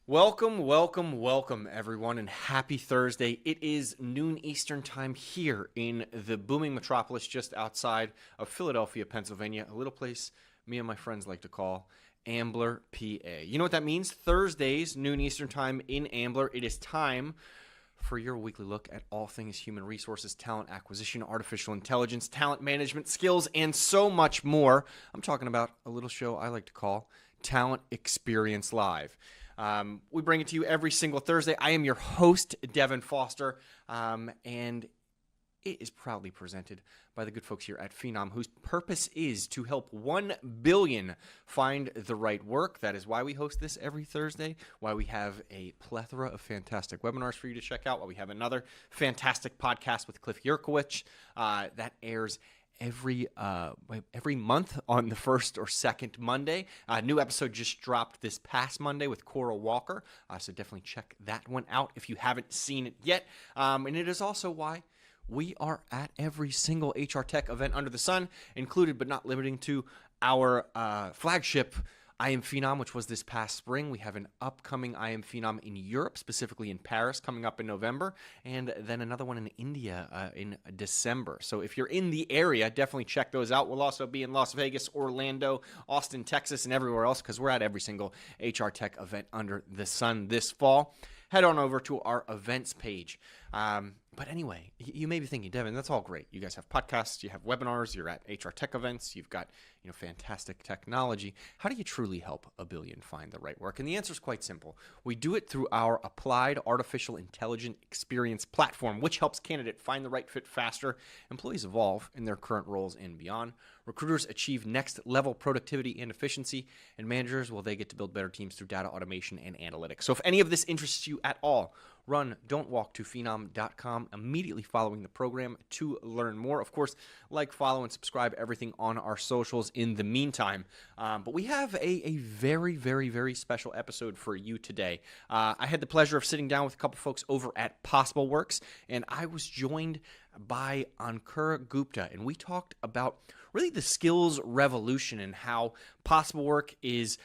Welcome, everyone, and happy Thursday. It is noon Eastern time here in the booming metropolis just outside of Philadelphia, Pennsylvania, a little place me and my friends like to call Ambler, PA. You know what that means? Thursdays, noon Eastern time in Ambler, it is time for your weekly look at all things human resources, talent acquisition, artificial intelligence, talent management, skills, and so much more. I'm talking about a little show I like to call Talent Experience Live. We bring it to you every single Thursday. I am your host, Devin Foster, and it is proudly presented by the good folks here at Phenom, whose purpose is to help 1 billion find the right work. That is why we host this every Thursday, why we have a plethora of fantastic webinars for you to check out, why we have another fantastic podcast with Cliff Yurkowicz that airs every month on the first or second Monday. A new episode just dropped this past Monday with Cora Walker, so definitely check that one out if you haven't seen it yet. And it is also why we are at every single HR Tech event under the sun, included but not limiting to our flagship I Am Phenom, which was this past spring. We have an upcoming I Am Phenom in Europe, specifically in Paris, coming up in November, and then another one in India in December. So if you're in the area, definitely check those out. We'll also be in Las Vegas, Orlando, Austin, Texas, and everywhere else because we're at every single HR Tech event under the sun this fall. Head on over to our events page. But anyway, you may be thinking, Devin, that's all great. You guys have podcasts, you have webinars, you're at HR Tech events, you've got fantastic technology. How do you truly help 1 billion find the right work? And the answer is quite simple. We do it through our applied artificial intelligence experience platform, which helps candidate find the right fit faster, employees evolve in their current roles and beyond, recruiters achieve next level productivity and efficiency, and managers, well, they get to build better teams through data automation and analytics. So if any of this interests you at all, run, don't walk to phenom.com immediately following the program to learn more. Of course, like, follow, and subscribe everything on our socials in the meantime. But we have a very, very, very special episode for you today. I had the pleasure of sitting down with a couple folks over at PossibleWorks, and I was joined by Ankur Gupta, and we talked about really the skills revolution and how PossibleWorks is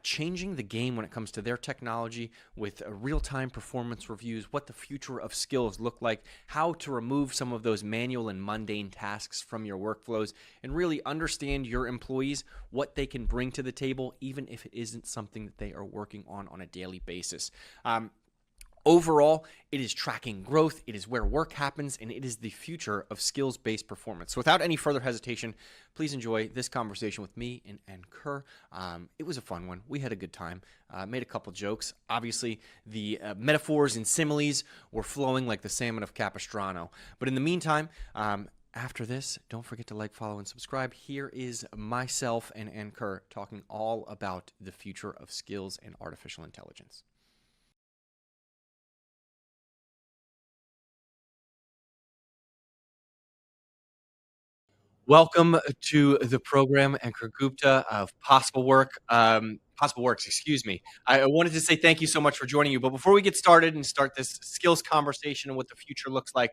changing the game when it comes to their technology with real-time performance reviews, what the future of skills look like, how to remove some of those manual and mundane tasks from your workflows, and really understand your employees, what they can bring to the table, even if it isn't something that they are working on a daily basis. Overall, it is tracking growth, it is where work happens, and it is the future of skills-based performance. So without any further hesitation, please enjoy this conversation with me and Ankur. It was a fun one. We had a good time. Made a couple jokes. Obviously, the metaphors and similes were flowing like the salmon of Capistrano. But in the meantime, after this, don't forget to like, follow, and subscribe. Here is myself and Ankur talking all about the future of skills and artificial intelligence. Welcome to the program, Ankur Gupta of PossibleWorks, excuse me. I wanted to say thank you so much for joining you, but before we get started and start this skills conversation and what the future looks like,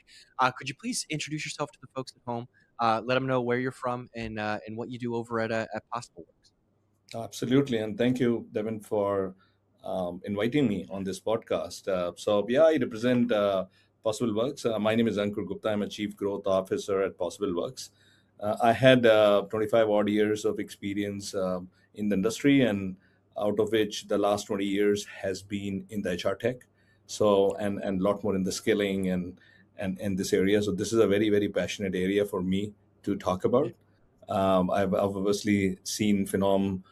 could you please introduce yourself to the folks at home? Let them know where you're from and what you do over at PossibleWorks. Absolutely, and thank you, Devin, for inviting me on this podcast. I represent PossibleWorks. My name is Ankur Gupta. I'm a Chief Growth Officer at PossibleWorks. I had 25 odd years of experience in the industry, and out of which the last 20 years has been in the HR tech. And a lot more in the skilling and this area. So this is a very, very passionate area for me to talk about. I've obviously seen Phenom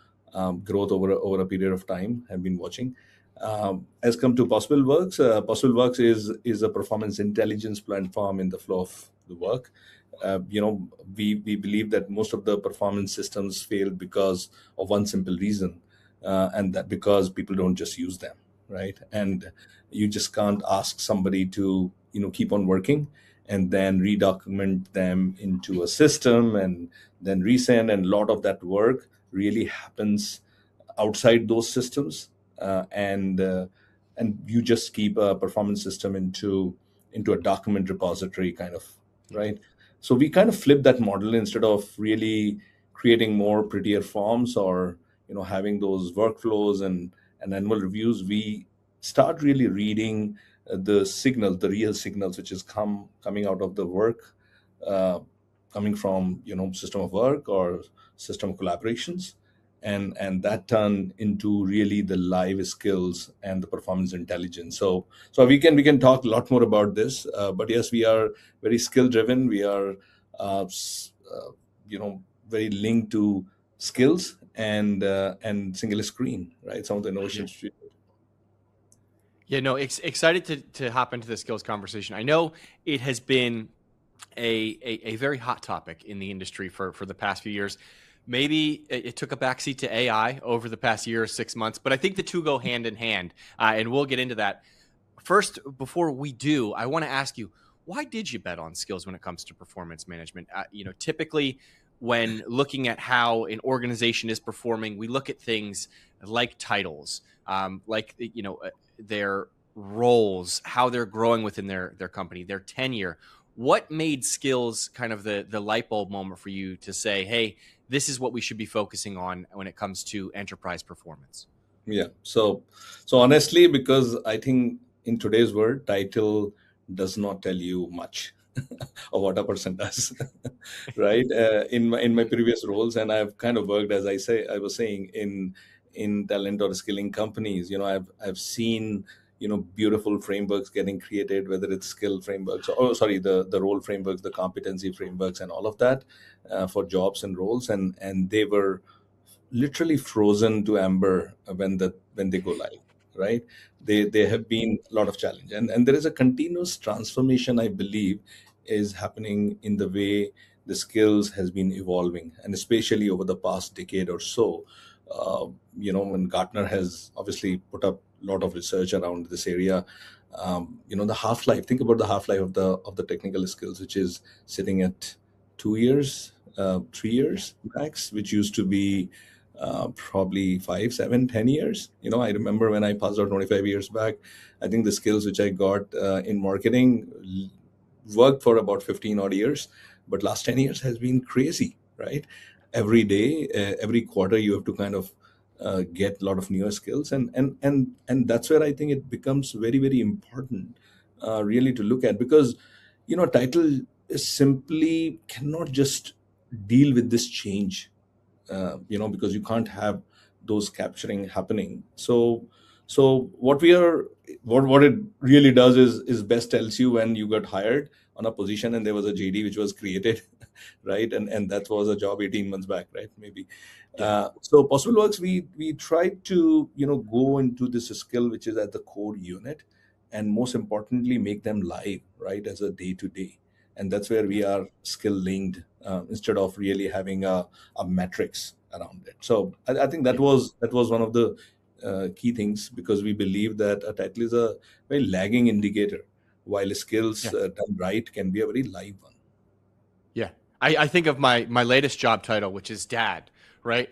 growth over a period of time. Have been watching. As come to PossibleWorks, PossibleWorks is a performance intelligence platform in the flow of the work. We believe that most of the performance systems fail because of one simple reason, and that because people don't just use them, right? And you just can't ask somebody to keep on working and then redocument them into a system and then resend. And a lot of that work really happens outside those systems, and you just keep a performance system into a document repository kind of, right? So we kind of flip that model. Instead of really creating more prettier forms or having those workflows and and annual reviews, we start really reading the real signals, which is coming out of the work, uh, coming from system of work or system of collaborations, and that turn into really the live skills and the performance intelligence. So we can talk a lot more about this, but yes, we are very skill driven. We are very linked to skills and single screen, right? Some of the Yeah. innovations. Yeah, no, excited to hop into the skills conversation. I know it has been a very hot topic in the industry for the past few years. Maybe it took a backseat to AI over the past year or 6 months, but I think the two go hand in hand, and we'll get into that. First, before we do, I want to ask you, why did you bet on skills when it comes to performance management? Typically, when looking at how an organization is performing, we look at things like titles, like their roles, how they're growing within their company, their tenure. What made skills kind of the light bulb moment for you to say, hey, this is what we should be focusing on when it comes to enterprise performance? Yeah. So honestly, because I think in today's world, title does not tell you much of what a person does, right? In my previous roles, and I've kind of worked, as I was saying, in talent or skilling companies. I've seen beautiful frameworks getting created, whether it's skill frameworks, or sorry, the role frameworks, the competency frameworks, and all of that for jobs and roles, and they were literally frozen to amber when they go live, right? They have been a lot of challenge, and there is a continuous transformation, I believe, is happening in the way the skills has been evolving, and especially over the past decade or so. When Gartner has obviously put up a lot of research around this area. The half life, think about the half life of the technical skills, which is sitting at 2 years, 3 years max, which used to be probably 5, 7, 10 years. I remember when I passed out 25 years back, I think the skills which I got in marketing worked for about 15 odd years, but last 10 years has been crazy, right? Every day, every quarter, you have to kind of get a lot of newer skills, and that's where I think it becomes very, very important, really, to look at, because title is simply cannot just deal with this change, because you can't have those capturing happening. So what it really does is best tells you when you got hired on a position and there was a JD which was created, right? And that was a job 18 months back, right? Maybe. Yeah. So PossibleWorks, we try to go into this skill which is at the core unit, and most importantly make them live, right, as a day to day. And that's where we are skill linked, instead of really having a metrics around it. So I think Yeah. that was one of the key things, because we believe that a title is a very lagging indicator, while skills Yeah. done right can be a very live one. Yeah. I think of my latest job title, which is dad, right?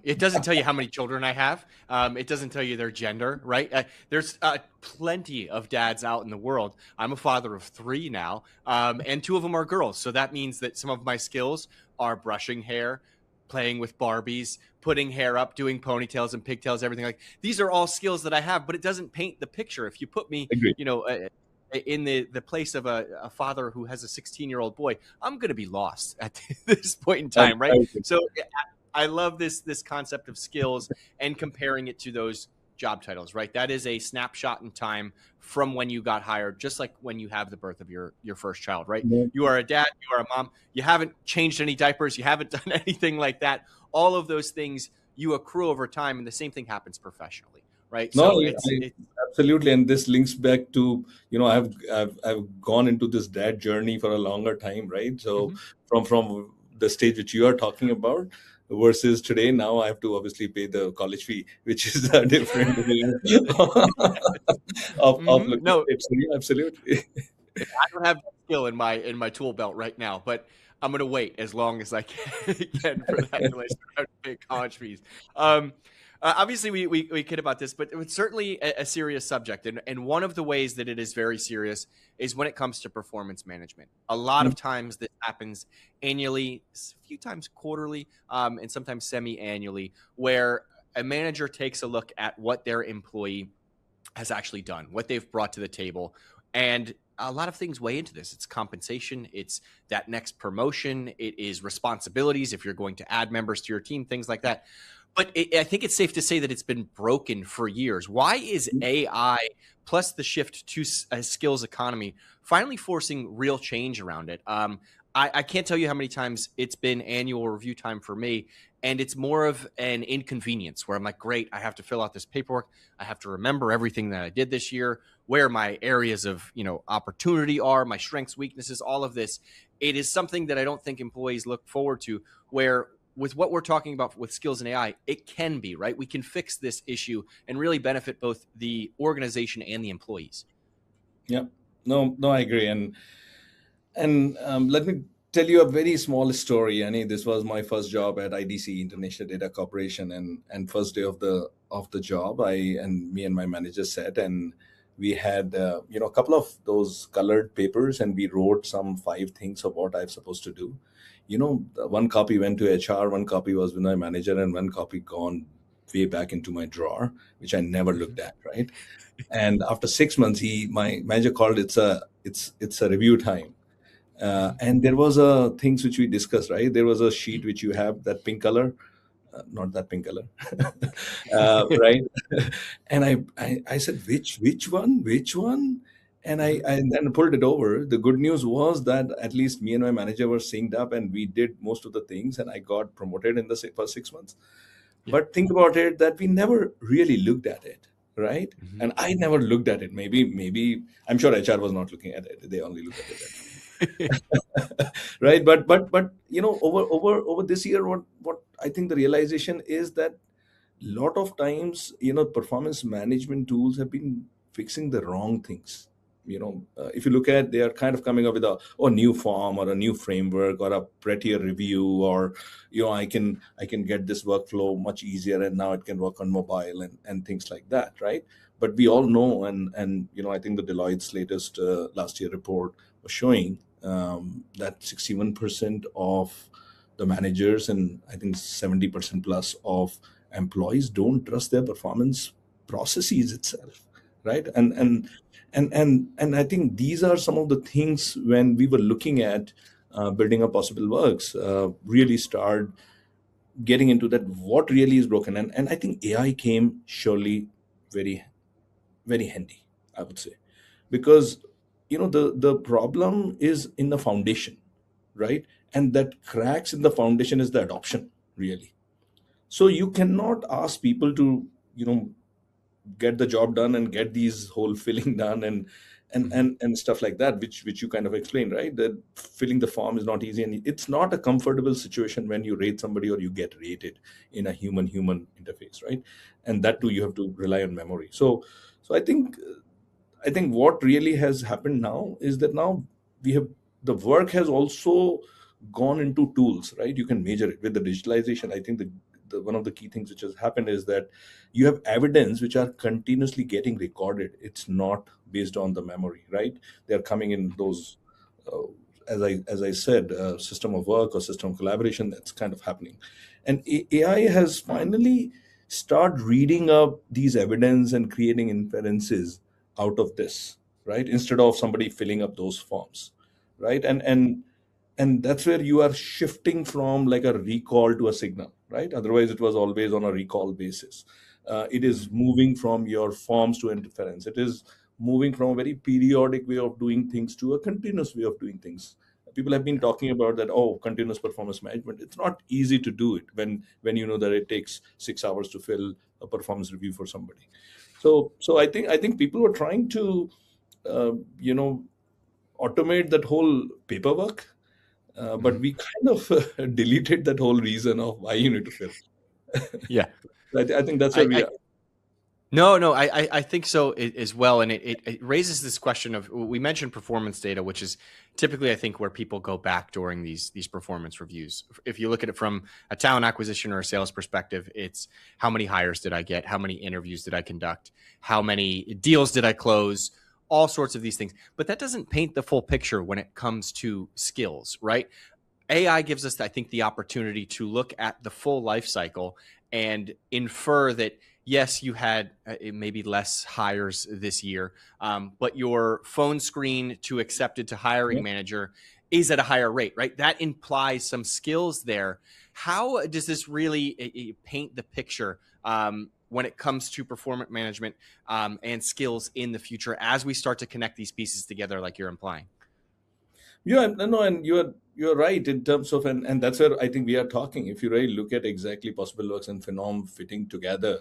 It doesn't tell you how many children I have. It doesn't tell you their gender, right? There's plenty of dads out in the world. I'm a father of 3 now, and 2 of them are girls. So that means that some of my skills are brushing hair, playing with Barbies, putting hair up, doing ponytails and pigtails, everything like these are all skills that I have, but it doesn't paint the picture. If you put me, Agree. in the place of a father who has a 16-year-old boy, I'm going to be lost at this point in time, right? I So I love this concept of skills and comparing it to those job titles, right? That is a snapshot in time from when you got hired, just like when you have the birth of your first child, right? You are a dad, you are a mom, you haven't changed any diapers, you haven't done anything like that. All of those things you accrue over time, and the same thing happens professionally, right? No, So it's absolutely, and this links back to I've gone into this dad journey for a longer time, right? So Mhm. from the stage which you are talking about versus today, now I have to obviously pay the college fee, which is a different way of Mhm. looking at No, it. So yeah, absolutely. I don't have that skill in my tool belt right now, but I'm gonna wait as long as I can for that until I start having to pay college fees. Um, Obviously, we kid about this, but it's certainly a serious subject, and one of the ways that it is very serious is when it comes to performance management. A lot of times this happens annually, a few times quarterly, and sometimes semi-annually, where a manager takes a look at what their employee has actually done, what they've brought to the table. And a lot of things weigh into this. It's compensation, it's that next promotion, it is responsibilities if you're going to add members to your team, things like that. But I think it's safe to say that it's been broken for years. Why is AI plus the shift to a skills economy finally forcing real change around it? I can't tell you how many times it's been annual review time for me, and it's more of an inconvenience where I'm like, great, I have to fill out this paperwork. I have to remember everything that I did this year, where my areas of opportunity are, my strengths, weaknesses, all of this. It is something that I don't think employees look forward to, where with what we're talking about with skills and AI, it can be, right? We can fix this issue and really benefit both the organization and the employees. Yeah, no, I agree. And let me tell you a very small story. Annie, this was my first job at IDC, International Data Corporation, and first day of the job, me and my manager sat, and we had a couple of those colored papers, and we wrote some 5 things of what I'm supposed to do. One copy went to HR, one copy was with my manager, and one copy gone way back into my drawer, which I never looked at, right? And after 6 months, my manager called. It's a review time. And there was a things which we discussed, right? There was a sheet which you have that pink color, not that pink color, right? And I said, which one? And I then pulled it over. The good news was that at least me and my manager were synced up, and we did most of the things, and I got promoted in the first 6 months. Yeah. But think about it that we never really looked at it, right? Mhm. And I never looked at it. Maybe I'm sure HR was not looking at it. They only looked at it. Right, but over this year, what I think the realization is that lot of times performance management tools have been fixing the wrong things. If you look at, they are kind of coming up with a new form or a new framework or a prettier review, or I can get this workflow much easier, and now it can work on mobile and things like that, right? But we all know, and I think the Deloitte's latest last year report was showing that 61% of the managers and I think 70% plus of employees don't trust their performance processes itself, right? And I think these are some of the things when we were looking at building up PossibleWorks, really start getting into that what really is broken. And I think AI came surely very, very handy, I would say, because the problem is in the foundation, right? And that cracks in the foundation is the adoption, really. So you cannot ask people to get the job done and get these whole filling done and stuff like that, which you kind of explained, right? That filling the form is not easy, and it's not a comfortable situation when you rate somebody or you get rated in a human interface, right? And that too, you have to rely on memory. So I think what really has happened now is that now we have the work has also gone into tools, right? You can measure it with the digitalization. I think the one of the key things which has happened is that you have evidence which are continuously getting recorded. It's not based on the memory, right? They're coming in those, uh, as I said, system of work or system of collaboration. That's kind of happening, and AI has finally start reading up these evidence and creating inferences out of this, right? Instead of somebody filling up those forms, right? And that's where you are shifting from like a recall to a signal, right? Otherwise it was always on a recall basis. It is moving from your forms to interference. It is moving from a very periodic way of doing things to a continuous way of doing things. People have been talking about that, continuous performance management. It's not easy to do it when you know that it takes 6 hours to fill a performance review for somebody. So I think people were trying to uh, you know automate that whole paperwork, but Mhm. we kind of deleted that whole reason of why you need to fill. Yeah. I think that's where I, we I are. No, I think so as well. And it raises this question of, we mentioned performance data, which is typically, I think, where people go back during these performance reviews. If you look at it from a talent acquisition or a sales perspective, it's how many hires did I get? How many interviews did I conduct? How many deals did I close? All sorts of these things. But that doesn't paint the full picture when it comes to skills, right? AI gives us, I think, the opportunity to look at the full life cycle and infer that yes, you had maybe less hires this year, but your phone screen to accepted to hiring manager is at a higher rate, right? That implies some skills there. How does this really paint the picture when it comes to performance management and skills in the future as we start to connect these pieces together, like you're implying? Yeah, no, and you're right in terms of, and that's where I think we are talking. If you really look at exactly PossibleWorks and Phenom fitting together,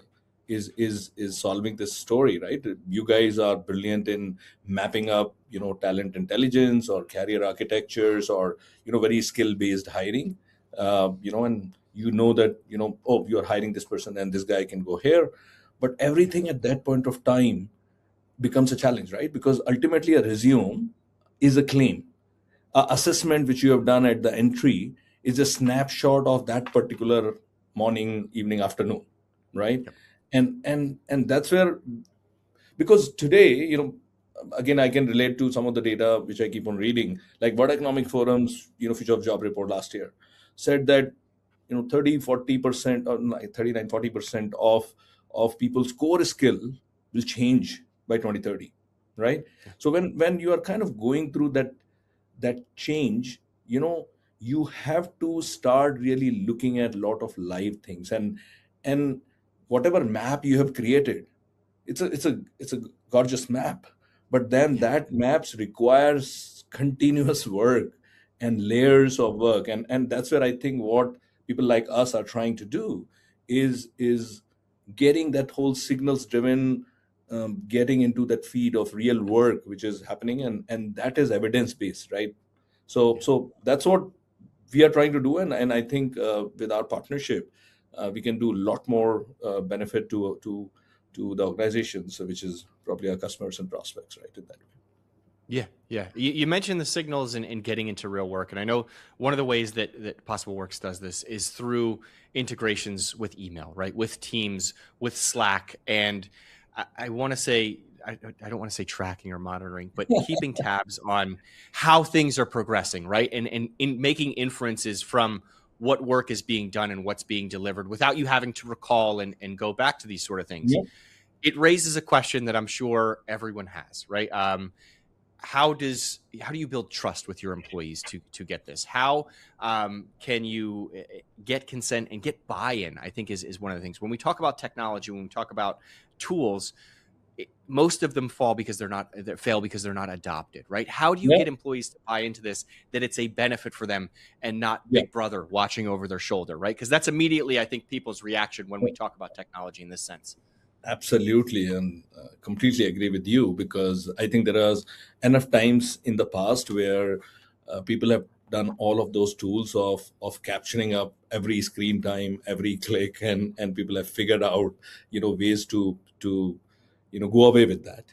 is solving this story, right? You guys are brilliant in mapping up, talent intelligence or career architectures, or very skill based hiring, and that oh, you're hiring this person and this guy can go here, but everything at that point of time becomes a challenge, right? Because ultimately a resume is a claim. Assessment which you have done at the entry is a snapshot of that particular morning, evening, afternoon, right? Yep. And that's where, because today, again, I can relate to some of the data which I keep on reading, like World Economic Forum's future of job report last year said that 30-40% or 39-40% of people's core skill will change by 2030, right? Yeah. So when you are kind of going through that change, you have to start really looking at a lot of live things, and whatever map you have created, it's a gorgeous map, but then Yeah. that maps requires continuous work and layers of work, and that's where I think what people like us are trying to do is getting that whole signals driven, getting into that feed of real work which is happening, and that is evidence based, right? so Yeah. so that's what we are trying to do, and I think with our partnership, we can do a lot more benefit to the organizations, which is probably our customers and prospects, right? In that way. Yeah, yeah. You mentioned the signals and getting into real work, and I know one of the ways that PossibleWorks does this is through integrations with email, right? With Teams, with Slack, and I want to say I don't want to say tracking or monitoring, but keeping tabs on how things are progressing, right? And in making inferences from what work is being done and what's being delivered without you having to recall and go back to these sort of things. Yeah. It raises a question that I'm sure everyone has, right? How do you build trust with your employees to get this? How can you get consent and get buy-in? I think is one of the things when we talk about technology, when we talk about tools, most of them fail because they're not adopted, right? How do you Yeah. get employees to buy into this, that it's a benefit for them and not Yeah. Big Brother watching over their shoulder, right? Because that's immediately, I think, people's reaction when we talk about technology in this sense. Absolutely, and completely agree with you, because I think there are enough times in the past where people have done all of those tools of capturing up every screen time, every click, and people have figured out ways to go away with that,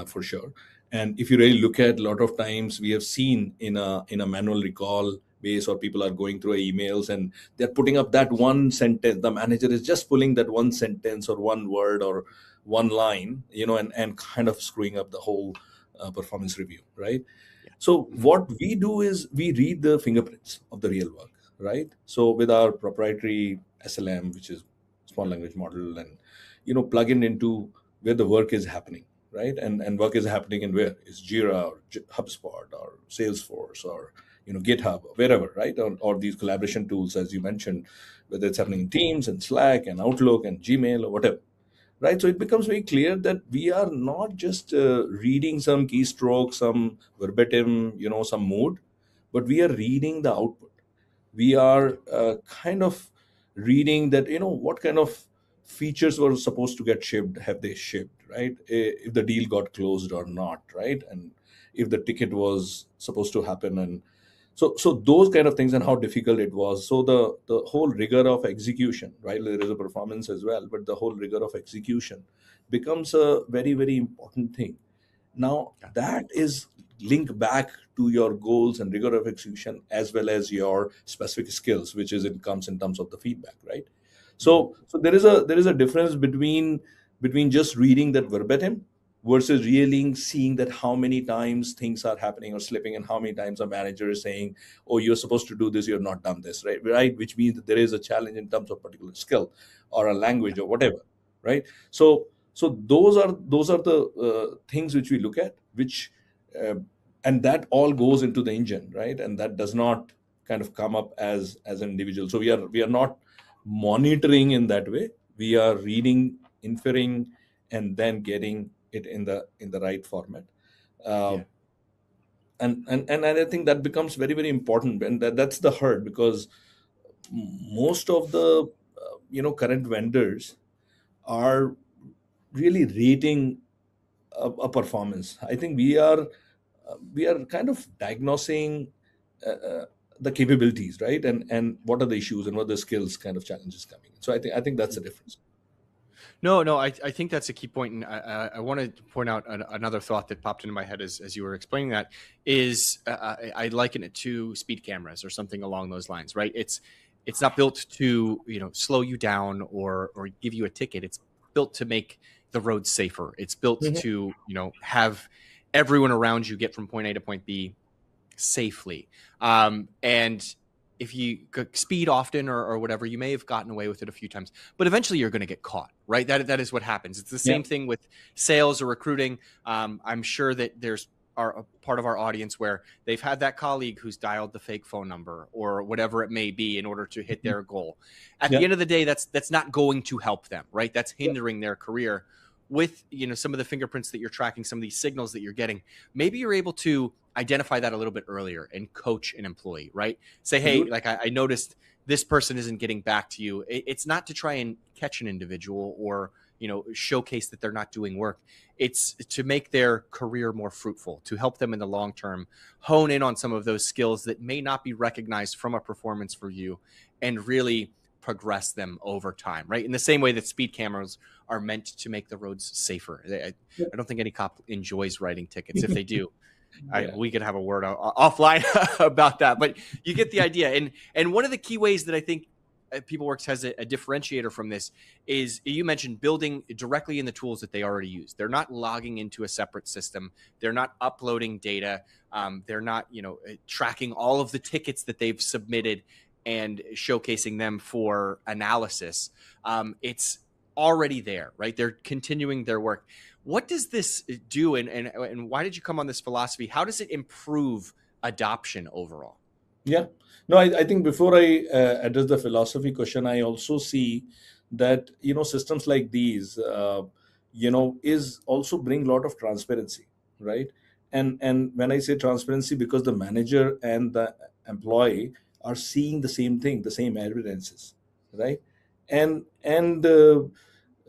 for sure. And if you really look at, a lot of times we have seen in a manual recall base, or people are going through emails and they're putting up that one sentence, the manager is just pulling that one sentence or one word or one line, and kind of screwing up the whole performance review, right? Yeah. So Mhm. what we do is we read the fingerprints of the real work, right? So with our proprietary SLM, which is small language model, and plug in into where the work is happening, right? And work is happening in where is Jira or HubSpot or Salesforce or GitHub or wherever, right? Or these collaboration tools, as you mentioned, whether it's happening Mhm. in Teams and Slack and Outlook and Gmail or whatever, right? So it becomes very clear that we are not just reading some keystroke, some verbatim, some mood, but we are reading the output. We Yeah. are kind of reading that, what kind of features were supposed to get shipped, have they shipped, right? If the deal got closed or not, right? And if the ticket was supposed to happen, and so those kind of things, and how difficult it was. So the whole rigor of execution, right? There is a performance as well, but the whole rigor of execution becomes a very, very important thing. Now Yeah. that is linked back to your goals and rigor of execution, as well as your specific skills, which is, it comes in terms of the feedback, right? Mhm. So there is a difference between just reading that verbatim, versus really seeing that how many times things are happening or slipping, and how many times a manager is saying, oh, you're supposed to do this, you're not done this, right, which means that there is a challenge in terms of particular skill or a Yeah. language or whatever, right? So those are the things which we look at, which uh, and that all goes into the engine, right? And that does not kind of come up as an individual. So we are not monitoring in that way. We are reading, inferring, and then getting it in the right format. uh, Yeah. and I think that becomes very, very important, and that's the hurt, because most of the current vendors are really rating a performance. I think we are kind of diagnosing uh, uh, the capabilities, right? And what are the issues and what are the skills kind of challenges coming in. So I think that's the difference. No, no, I think that's a key point, and I wanted to point out another thought that popped into my head as you were explaining that is I liken it to speed cameras or something along those lines, right? It's not built to slow you down or give you a ticket. It's built to make the roads safer. It's built Mhm. to have everyone around you get from point A to point B safely. And if you speed often or whatever, you may have gotten away with it a few times, but eventually you're going to get caught, right? That is what happens. It's the Yeah. same thing with sales or recruiting. I'm sure that there's a part of our audience where they've had that colleague who's dialed the fake phone number or whatever it may be in order to hit Mhm. their goal. At the Yeah. end of the day, that's not going to help them, right? That's Yeah. hindering their career. With some of the fingerprints that you're tracking, some of these signals that you're getting, maybe you're able to identify that a little bit earlier and coach an employee, right? Say, hey, Absolutely. like I noticed this person isn't getting back to you. It's not to try and catch an individual or showcase that they're not doing work. It's to make their career more fruitful, to help them in the long term hone in on some of those skills that may not be recognized from a performance review, and really progress them over time, right? In the same way that speed cameras are meant to make the roads safer. I don't think any cop enjoys writing tickets. If they do, Yeah. we could have a word offline about that, but you get the idea. And one of the key ways that I think PeopleWorks has a differentiator from this is you mentioned building directly in the tools that they already use. They're not logging into a separate system. They're not uploading data. They're not tracking all of the tickets that they've submitted and showcasing them for analysis. It's already there, right? They're continuing their work. What does this do, and why did you come on this philosophy? How does it improve adoption overall? Yeah. No, I think before I address the philosophy question, I also see that systems like these is also bring a lot of transparency, right? And when I say transparency, because the manager and the employee are seeing the same thing, the same evidences, right? And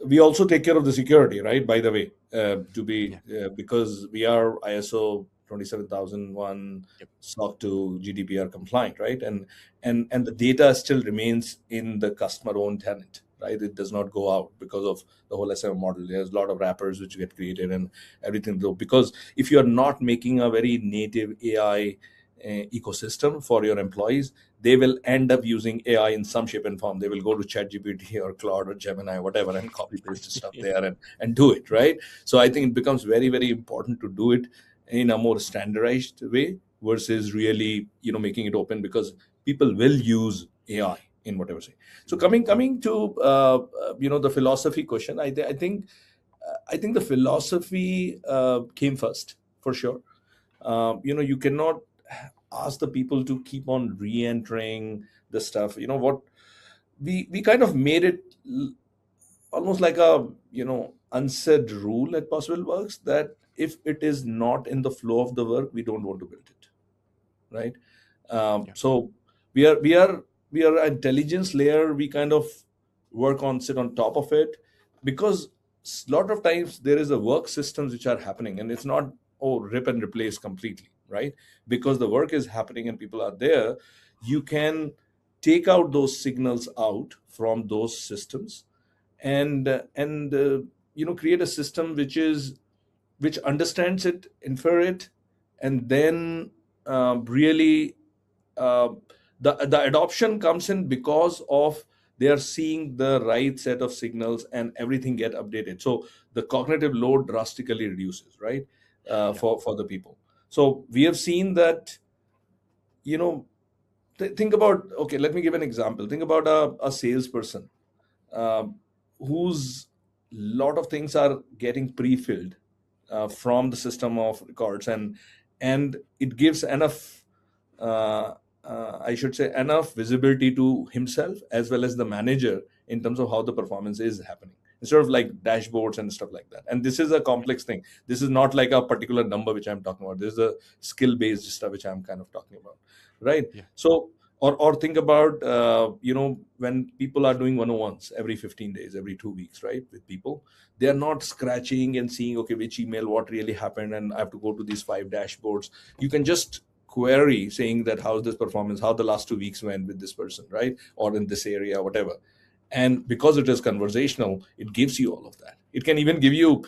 we also take care of the security, right? By the way, to be Yeah. because we are ISO 27001 Yep. SOC 2 GDPR compliant, right? And the data still remains in the customer owned tenant, right? It does not go out because of the whole SM model. There's a lot of wrappers which get created and everything. Because if you are not making a very native AI ecosystem for your employees, they will end up using AI in some shape and form. They will go to ChatGPT or Claude or Gemini, whatever, and copy paste stuff there and do it, right? So I think it becomes very, very important to do it in a more standardized way versus really, making it open, because people will use AI in whatever way. So coming to the philosophy question, I think the philosophy came first for sure. You cannot ask the people to keep on re-entering the stuff. You know what, we kind of made it almost like a unsaid rule at PossibleWorks, that if it is not in the flow of the work, we don't want to build it, right? Yeah. So we are an intelligence layer. We kind of sit on top of it, because a lot of times there is a work systems which are happening, and it's not, oh, rip and replace completely, right? Because the work is happening and people are there, you can take out those signals out from those systems, and create a system which understands it, infer it, and then really uh, the adoption comes in because of they are seeing the right set of signals and everything get updated. So the cognitive load drastically reduces, right? Yeah. For the people. So we have seen that, you know, think about, okay, let me give an example. Think about a salesperson, um, whose lot of things are getting pre-filled from the system of records, and it gives enough, uh, I should say, enough visibility to himself as well as the manager in terms of how the performance is happening, instead of like dashboards and stuff like that. And this is a complex thing. This is not like a particular number which I'm talking about. This is a skill based stuff which I'm kind of talking about, right? Yeah. So, or think about, when people are doing 101s every 15 days, every 2 weeks, right, with people, they are not scratching and seeing, okay, which email, what really happened, and I have to go to these 5 dashboards. You can just query saying that how's this performance, how the last 2 weeks went with this person, right, or in this area, whatever. And because it is conversational, it gives you all of that. It can even give you,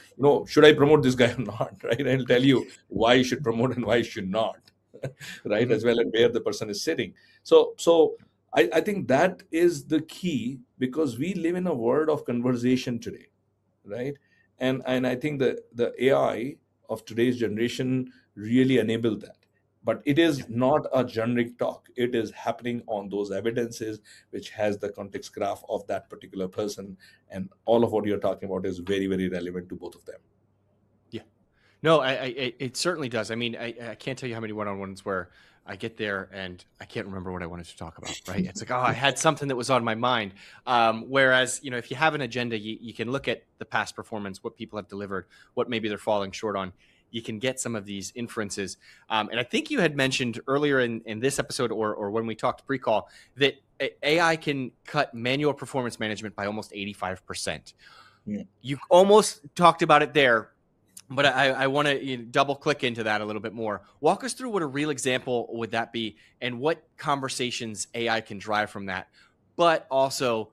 should I promote this guy or not, right? And it'll tell you why you should promote and why you should not, right, Hmm. as well, and where the person is sitting. So I think that is the key, because we live in a world of conversation today, right? And I think the AI of today's generation really enabled that. But it Yeah. is not a generic talk. It is happening on those evidences, which has the context graph of that particular person, and all of what you're talking about is very, very relevant to both of them. Yeah. No, it certainly does. I mean, I can't tell you how many one-on-ones where I get there and I can't remember what I wanted to talk about, right? It's like, oh, I had something that was on my mind. Whereas, if you have an agenda, you can look at the past performance, what people have delivered, what maybe they're falling short on. You can get some of these inferences. And I think you had mentioned earlier in this episode, or when we talked pre-call, that AI can cut manual performance management by almost 85%. Yeah. You almost talked about it there, but I want to double click into that a little bit more. Walk us through what a real example would that be, and what conversations AI can drive from that. But also,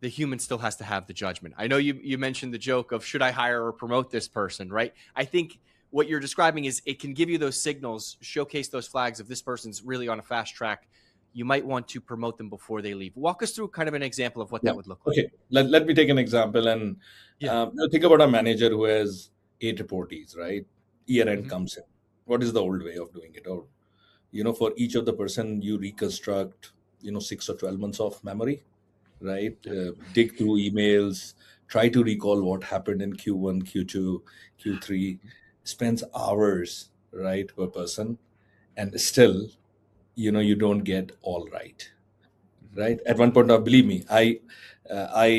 the human still has to have the judgment. I know you mentioned the joke of, should I hire or promote this person, right? I think what you're describing is, it can give you those signals, showcase those flags of, this person's really on a fast track. You might want to promote them before they leave. Walk us through kind of an example of what Yeah. that would look like. Okay. Let me take an example. And Yeah. think about a manager who has 8 reportees, right? Year end Hmm. comes in. What is the old way of doing it? Or, for each of the person, you reconstruct, 6 or 12 months of memory, right? Yeah. Dig through emails, try to recall what happened in Q1, Q2, Q3, spends hours, right, per person. And still, you don't get all right, Hmm. right? At one point, believe me, I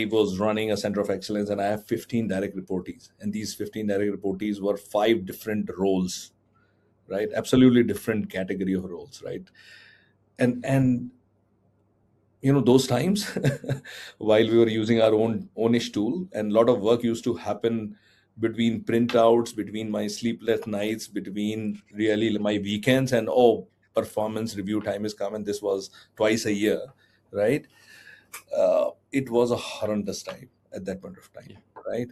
was running a center of excellence, and I have 15 direct reportees, and these 15 direct reportees were 5 different roles, right? Absolutely different category of roles, right? And those times, while we were using our own ownish tool, and a lot of work used to happen between printouts, between my sleepless nights, between really my weekends, and oh, performance review time is coming. This was twice a year, right? It was a horrendous time at that point of time, Yeah. right?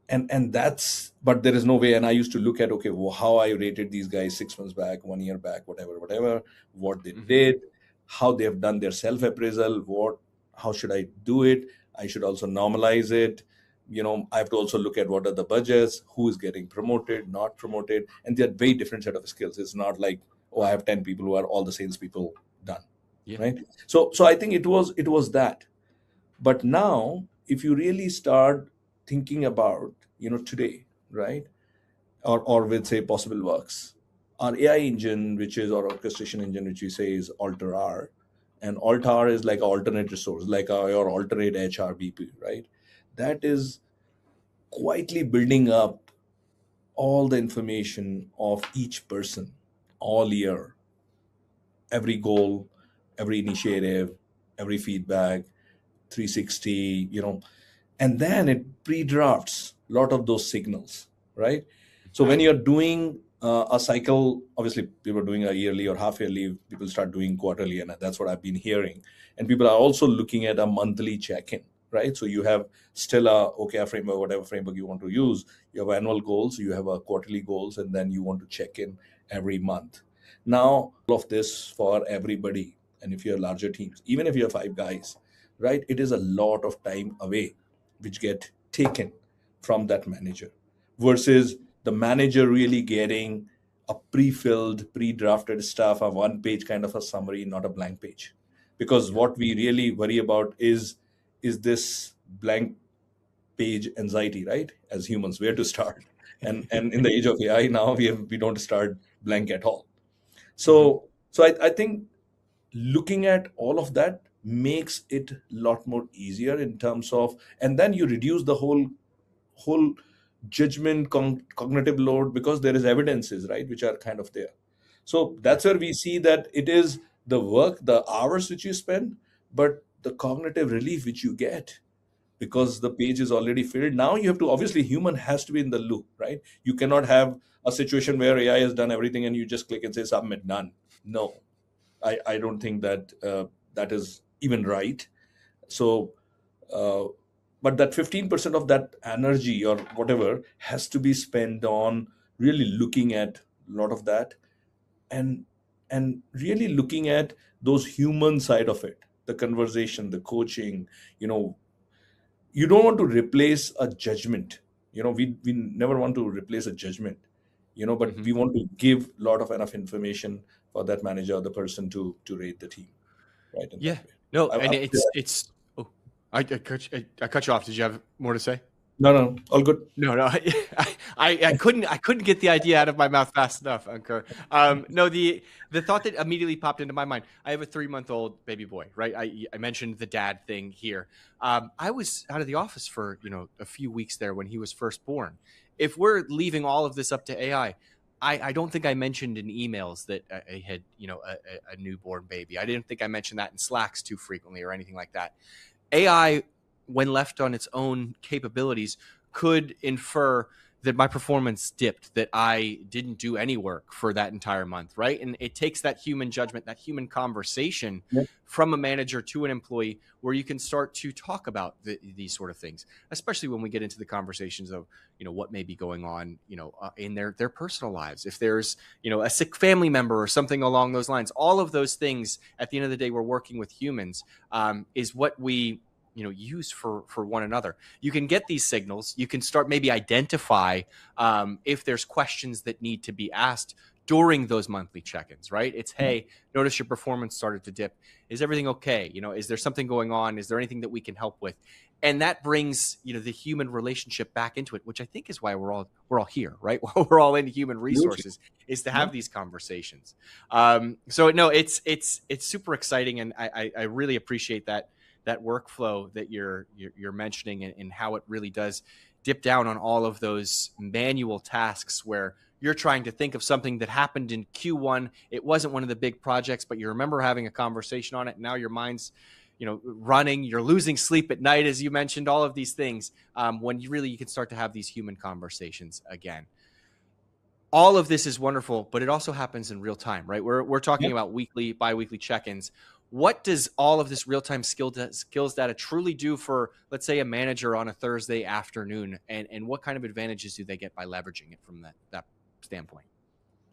And that's, but there is no way. And I used to look at, okay, well, how I rated these guys 6 months back, 1 year back, whatever, what they Hmm. did, how they have done their self appraisal, how should I do it? I should also normalize it. I have to also look at what are the budgets, who is getting promoted, not promoted, and they're very different set of skills. It's not like, oh, I have 10 people who are all the salespeople done, Yeah. right? So I think it was that. But now, if you really start thinking about, today, right, or with say PossibleWorks, our AI engine, which is our orchestration engine, which we say is Alter R, and Alter R is like an alternate resource, like your alternate HRBP, right? That is quietly building up all the information of each person all year, every goal, every initiative, every feedback, 360, and then it pre-drafts a lot of those signals, right? So when you're doing a cycle, obviously people are doing a yearly or half yearly, people start doing quarterly, and that's what I've been hearing. And people are also looking at a monthly check-in, right? So you have still a OKR framework, whatever framework you want to use. You have annual goals, you have a quarterly goals, and then you want to check in every month. Now, all of this for everybody, and if you have larger teams, even if you have 5 guys, right? It is a lot of time away which get taken from that manager, versus the manager really getting a pre-filled, pre-drafted stuff, a one-page kind of a summary, not a blank page. Because Yeah. what we really worry about is this blank page anxiety, right? As humans, where to start? And in the age of AI now, we don't start blank at all. Hmm. So I think looking at all of that makes it a lot more easier in terms of, and then you reduce the whole judgment, cognitive load, because there is evidences, right, which are kind of there. So Yeah. that's where we see that it is the work, the hours which you spend, but the cognitive relief which you get, Yeah. because the page is already filled. Now you have to, obviously human has to be in the loop, right? You cannot have a situation where AI has done everything and you just click and say submit, done. No, I don't think that that is even right. So, uh, but that 15% of that energy or whatever has to be spent on really looking at a lot of that, and really looking at those human side of it, the conversation, the coaching. You know, you don't want to replace a judgment. We never want to replace a judgment. But Hmm. we want to give a lot of enough information for that manager or the person to rate the team, right, in that Yeah. way. No, I, and I, it's. Oh, I cut you off. Did you have more to say? no, no, all good. No, no, I couldn't get the idea out of my mouth fast enough, Ankur. No, the thought that immediately popped into my mind. I have a 3-month-old baby boy, right? I mentioned the dad thing here. I was out of the office for a few weeks there when he was first born. If we're leaving all of this up to AI, I don't think I mentioned in emails that I had a newborn baby. I didn't think I mentioned that in Slacks too frequently or anything like that. AI, when left on its own capabilities, could infer that my performance dipped, that I didn't do any work for that entire month, right? And it takes that human judgment, that human conversation Yeah. from a manager to an employee where you can start to talk about these sort of things, especially when we get into the conversations of, what may be going on, in their personal lives. If there's, a sick family member or something along those lines, all of those things, at the end of the day, we're working with humans, is what we use for one another. You can get these signals. You can start maybe identify if there's questions that need to be asked during those monthly check-ins, right? It's, hey, notice your performance started to dip. Is everything okay? Is there something going on? Is there anything that we can help with? And that brings the human relationship back into it, which I think is why we're all here, right? We're all in human Absolutely. resources, is to Yeah. have these conversations. So no, it's super exciting, and I really appreciate that workflow that you're mentioning, and how it really does dip down on all of those manual tasks where you're trying to think of something that happened in Q1. It wasn't one of the big projects, but you remember having a conversation on it. And now your mind's running. You're losing sleep at night, as you mentioned. All of these things, when you can start to have these human conversations again. All of this is wonderful, but it also happens in real time, right? We're Yeah. talking about weekly, biweekly check-ins. What does all of this real-time skills data truly do for, let's say, a manager on a Thursday afternoon, and what kind of advantages do they get by leveraging it from that standpoint?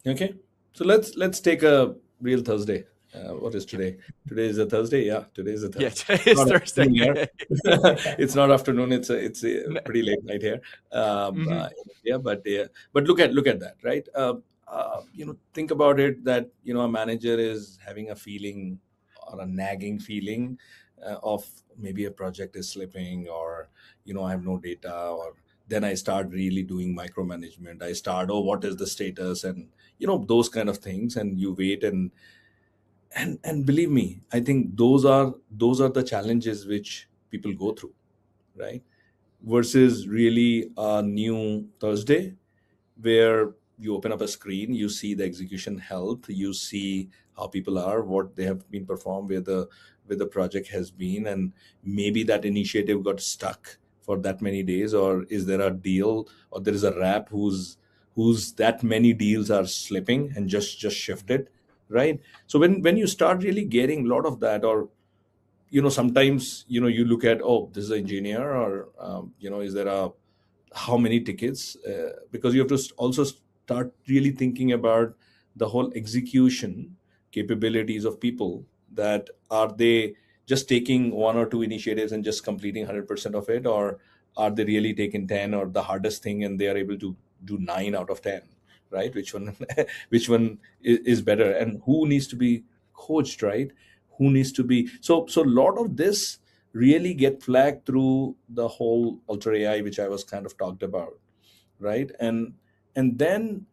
Okay. So let's take a real Thursday. What is Yep. today? Today is a Thursday. Yeah, today is a Yeah, Thursday. today It's is not Thursday. afternoon here. It's not afternoon. It's a pretty late night here. Mm-hmm. Yeah, but look at that, right? Think about it, that a manager is having a feeling or a nagging feeling of maybe a project is slipping, or I have no data, or then I start really doing micromanagement. I start, oh, what is the status, and those kind of things, and you wait, and believe me, I think those are the challenges which people go through, right? Versus really a new Thursday, where you open up a screen, you see the execution health, you see how people are, what they have been performed, where the project has been, and maybe that initiative got stuck for that many days, or is there a deal, or there is a rep whose that many deals are slipping and just shifted, right? So when you start really getting a lot of that, or sometimes you look at, oh, this is an engineer, or is there a how many tickets, because you have to also start really thinking about the whole execution capabilities of people, that are they just taking one or two initiatives and just completing 100% of it, or are they really taking 10 or the hardest thing and they are able to do 9 out of 10, right? Which one which one is better, and who needs to be coached, right? Who needs to be, so a lot of this really get flagged through the whole ultra AI, which I was kind of talked about, right? And then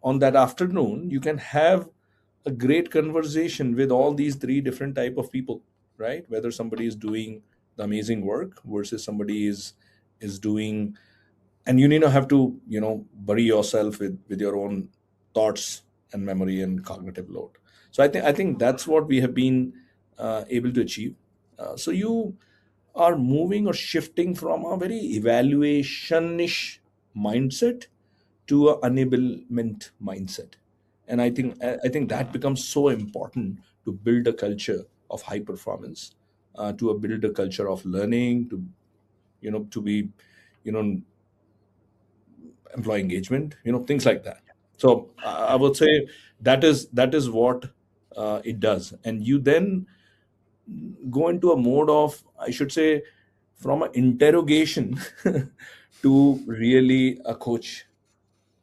on that afternoon you can have a great conversation with all these three different type of people, right? Whether somebody is doing the amazing work versus somebody is doing, and you need to have to, bury yourself with your own thoughts and memory and cognitive load. So I think that's what we have been able to achieve. So you are moving or shifting from a very evaluation-ish mindset to a enablement mindset. And I think that becomes so important to build a culture of high performance, to build a culture of learning, to be, you know employee engagement, things like that. So I would say that is what it does. And you then go into a mode of, I should say, from an interrogation to really a coach,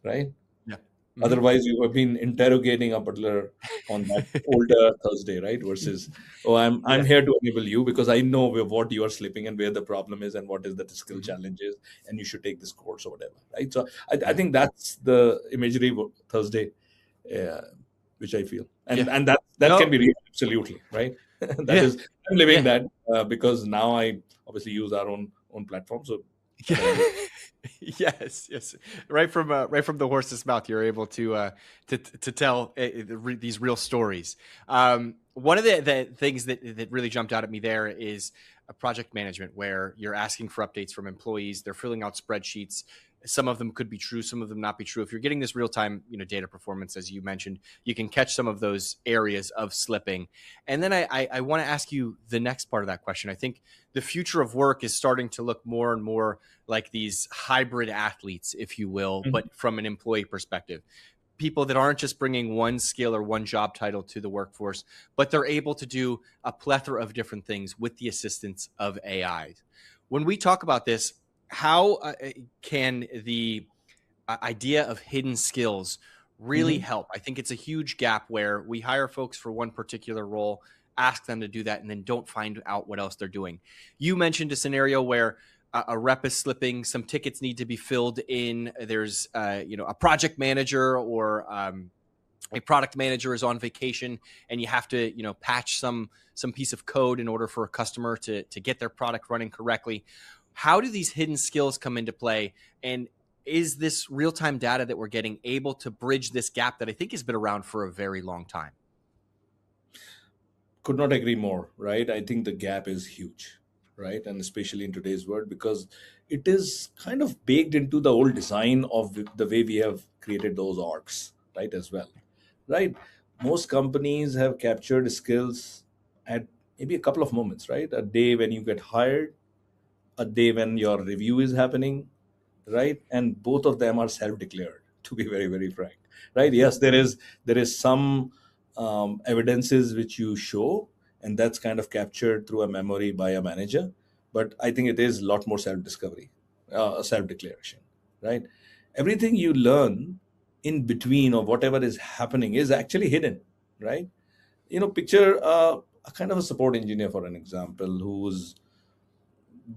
right? Yeah. Hmm. Otherwise, you have been interrogating a butler on that older Thursday, right? Versus, oh, I'm Yeah. here to enable you because I know what you are slipping and where the problem is and what is the skill Hmm. challenge is, and you should take this course or whatever, right? So I Yeah. think that's the imagery of Thursday, uh, which I feel, and Yeah. and that can No. be real, absolutely, right? That Yeah. is, I'm living Yeah. that, because now I obviously use our own platform, so Yeah. whatever we. Yes, yes. Right from the horse's mouth, you're able to tell these real stories. One of the things that really jumped out at me there is a project management, where you're asking for updates from employees. They're filling out spreadsheets. Some of them could be true, some of them not be true. If you're getting this real time, data performance, as you mentioned, you can catch some of those areas of slipping. And then I want to ask you the next part of that question. I think the future of work is starting to look more and more like these hybrid athletes, if you will, Mhm. but from an employee perspective. People that aren't just bringing one skill or one job title to the workforce, but they're able to do a plethora of different things with the assistance of AI. When we talk about this, how can the idea of hidden skills really Mhm. help? I think it's a huge gap where we hire folks for one particular role, ask them to do that, and then don't find out what else they're doing. You mentioned a scenario where a rep is slipping, some tickets need to be filled in. There's, a project manager or a product manager is on vacation, and you have to, patch some piece of code in order for a customer to get their product running correctly. How do these hidden skills come into play? And is this real-time data that we're getting able to bridge this gap that I think has been around for a very long time? Could not agree more, right? I think the gap is huge, right? And especially in today's world, because it is kind of baked into the old design of the way we have created those orgs, right? As well, right? Most companies have captured skills at maybe a couple of moments, right? A day when you get hired, a day when your review is happening, right? And both of them are self-declared, to be very, very frank, right? Yes, there is some evidences which you show, and that's kind of captured through a memory by a manager. But I think it is a lot more self-discovery, self-declaration, right? Everything you learn in between or whatever is happening is actually hidden, right? Picture a kind of a support engineer, for an example, who's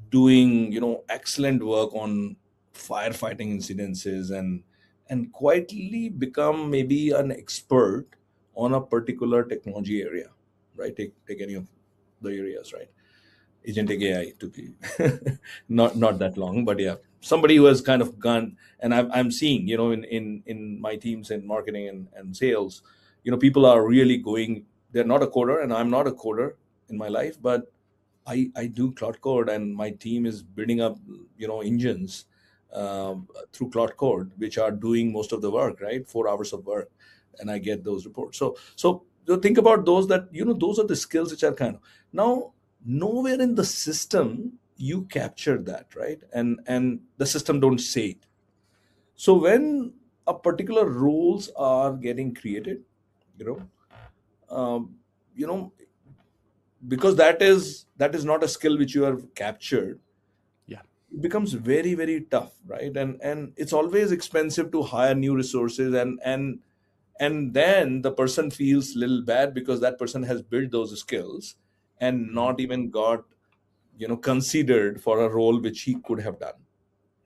doing excellent work on firefighting incidences, and quietly become maybe an expert on a particular technology area, right? Take any of the areas, right? Agentic AI to be not that long, but yeah, somebody who has kind of gone, and I'm seeing, in my teams in marketing and sales, people are really going. They're not a coder, and I'm not a coder in my life, but I do Cloud Code, and my team is building up, engines through Cloud Code, which are doing most of the work, right? 4 hours of work, and I get those reports. So think about those, that those are the skills which are kind of now nowhere in the system you capture that, right? And the system don't say it. So when a particular rules are getting created, you know, um, you know because that is not a skill which you have captured, Yeah. it becomes very, very tough, right? And it's always expensive to hire new resources, and then the person feels little bad because that person has built those skills and Hmm. not even got considered for a role which he could have done,